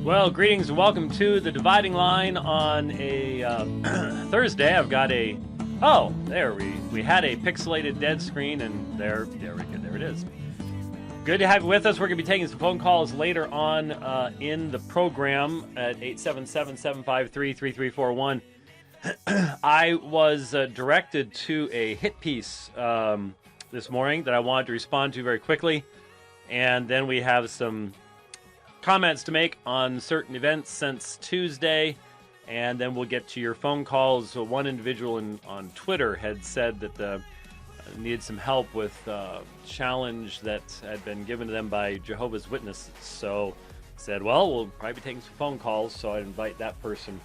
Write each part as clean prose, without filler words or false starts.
Well, greetings and welcome to the Dividing Line on a Thursday. I've got a there we had a pixelated dead screen, and there it is. Good to have you with us. We're going to be taking some phone calls later on in the program at 877-753-3341. I was directed to a hit piece this morning that I wanted to respond to very quickly, and then we have some comments to make on certain events since Tuesday, and then we'll get to your phone calls. So one individual on Twitter had said that needed some help with a challenge that had been given to them by Jehovah's Witnesses. So said, well, we'll probably be taking some phone calls, so I'd invite that person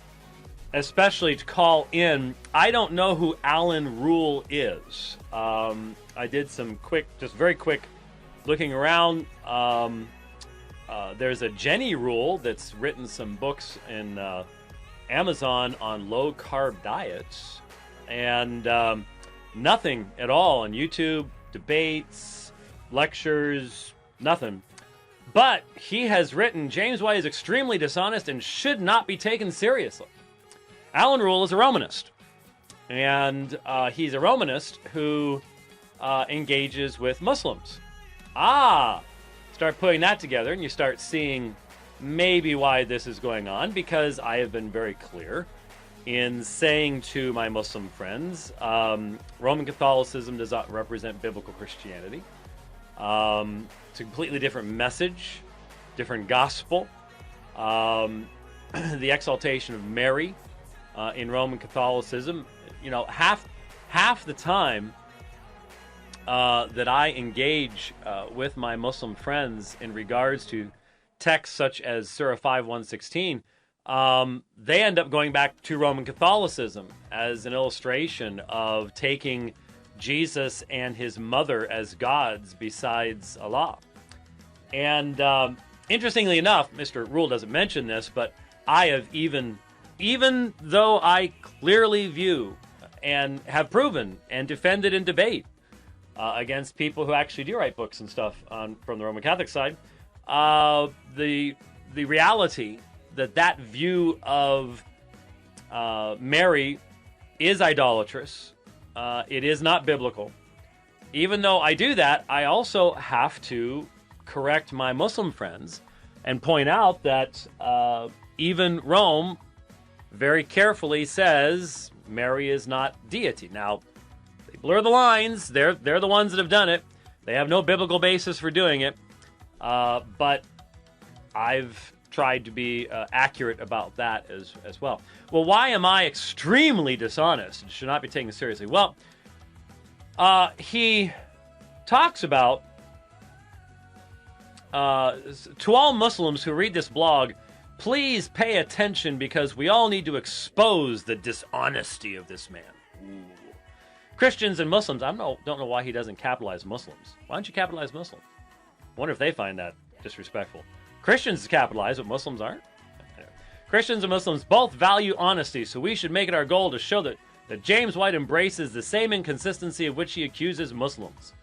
especially to call in. I don't know who Alan Rule is. I did some very quick looking around. There's a Jenny Rule that's written some books in Amazon on low-carb diets, and nothing at all on YouTube, debates, lectures, nothing. But he has written, James White is extremely dishonest and should not be taken seriously. Alan Rule is a Romanist, and he's a Romanist who engages with Muslims. Start putting that together, and you start seeing maybe why this is going on, because I have been very clear in saying to my Muslim friends, Roman Catholicism does not represent biblical Christianity. It's a completely different message, different gospel. The exaltation of Mary in Roman Catholicism, half the time that I engage with my Muslim friends in regards to texts such as Surah 5:116, they end up going back to Roman Catholicism as an illustration of taking Jesus and his mother as gods besides Allah. And interestingly enough, Mr. Rule doesn't mention this, but I have even though I clearly view and have proven and defended in debate against people who actually do write books and stuff from the Roman Catholic side, the reality that view of Mary is idolatrous. It is not biblical. Even though I do that, I also have to correct my Muslim friends and point out that even Rome very carefully says Mary is not deity. Now, blur the lines. They're the ones that have done it. They have no biblical basis for doing it. But I've tried to be accurate about that as well. Well, why am I extremely dishonest and should not be taken seriously? Well, he talks about, to all Muslims who read this blog, please pay attention because we all need to expose the dishonesty of this man. Ooh. Christians and Muslims, don't know why he doesn't capitalize Muslims. Why don't you capitalize Muslim? I wonder if they find that disrespectful. Christians capitalize, but Muslims aren't. Anyway. Christians and Muslims both value honesty, so we should make it our goal to show that James White embraces the same inconsistency of which he accuses Muslims.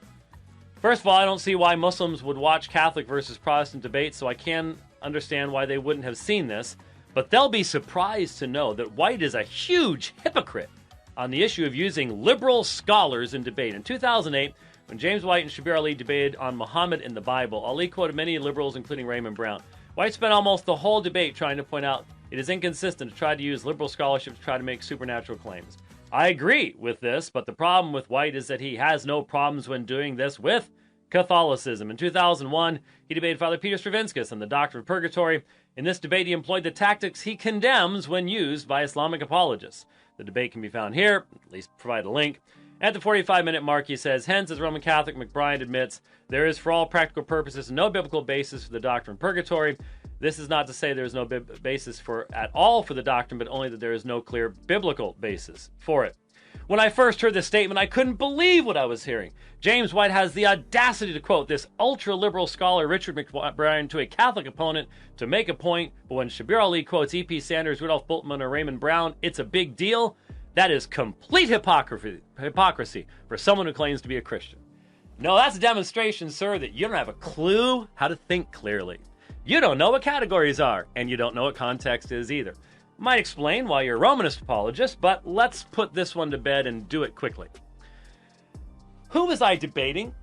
First of all, I don't see why Muslims would watch Catholic versus Protestant debates, so I can understand why they wouldn't have seen this, but they'll be surprised to know that White is a huge hypocrite on the issue of using liberal scholars in debate. In 2008, when James White and Shabir Ali debated on Muhammad in the Bible, Ali quoted many liberals, including Raymond Brown. White spent almost the whole debate trying to point out it is inconsistent to try to use liberal scholarship to try to make supernatural claims. I agree with this, but the problem with White is that he has no problems when doing this with Catholicism. In 2001, he debated Father Peter Stravinskas on the doctrine of purgatory. In this debate, he employed the tactics he condemns when used by Islamic apologists. The debate can be found here, at least provide a link. At the 45-minute mark, he says, hence, as Roman Catholic, McBride admits, there is, for all practical purposes, no biblical basis for the doctrine of purgatory. This is not to say there is no basis at all for the doctrine, but only that there is no clear biblical basis for it. When I first heard this statement, I couldn't believe what I was hearing. James White has the audacity to quote this ultra-liberal scholar Richard McBride to a Catholic opponent to make a point, but when Shabir Ali quotes E.P. Sanders, Rudolph Bultmann, or Raymond Brown, it's a big deal. That is complete hypocrisy for someone who claims to be a Christian. No, that's a demonstration, sir, that you don't have a clue how to think clearly. You don't know what categories are, and you don't know what context is either. Might explain why you're a Romanist apologist, but let's put this one to bed and do it quickly. Who was I debating?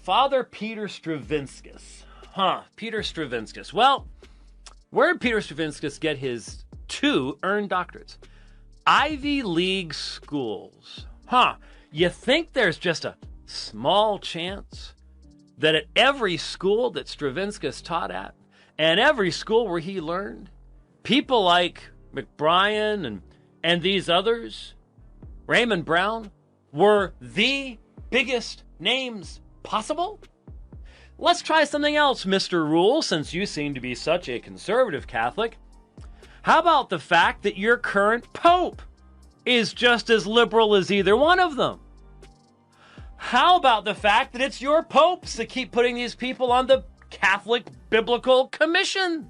Father Peter Stravinskas. Peter Stravinskas. Well, where did Peter Stravinskas get his 2 earned doctorates? Ivy League schools. You think there's just a small chance that at every school that Stravinskas taught at, and every school where he learned, people like McBrien and these others, Raymond Brown, were the biggest names possible? Let's try something else, Mr. Rule, since you seem to be such a conservative Catholic. How about the fact that your current Pope is just as liberal as either one of them? How about the fact that it's your popes that keep putting these people on the Catholic biblical commissions?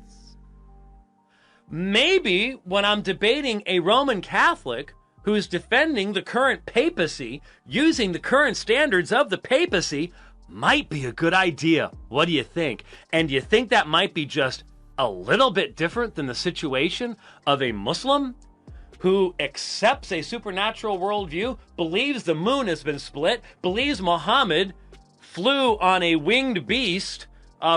Maybe when I'm debating a Roman Catholic who's defending the current papacy, using the current standards of the papacy, might be a good idea. What do you think? And do you think that might be just a little bit different than the situation of a Muslim who accepts a supernatural worldview, believes the moon has been split, believes Muhammad flew on a winged beast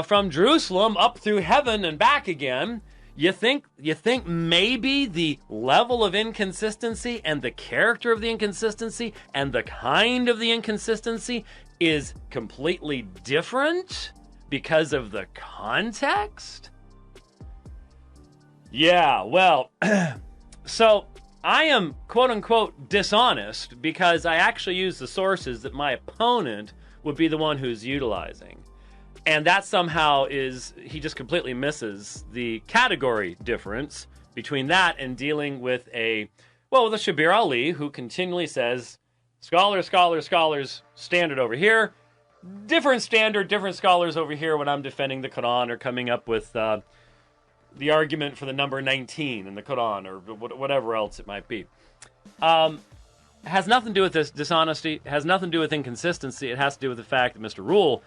from Jerusalem up through heaven and back again? You think maybe the level of inconsistency and the character of the inconsistency and the kind of the inconsistency is completely different because of the context? Yeah, well, so I am quote-unquote dishonest because I actually use the sources that my opponent would be the one who's utilizing. And that somehow he just completely misses the category difference between that and dealing with with a Shabir Ali who continually says, scholars, standard over here, different standard, different scholars over here when I'm defending the Quran or coming up with the argument for the number 19 in the Quran or whatever else it might be. Has nothing to do with this dishonesty, has nothing to do with inconsistency. It has to do with the fact that Mr. Rule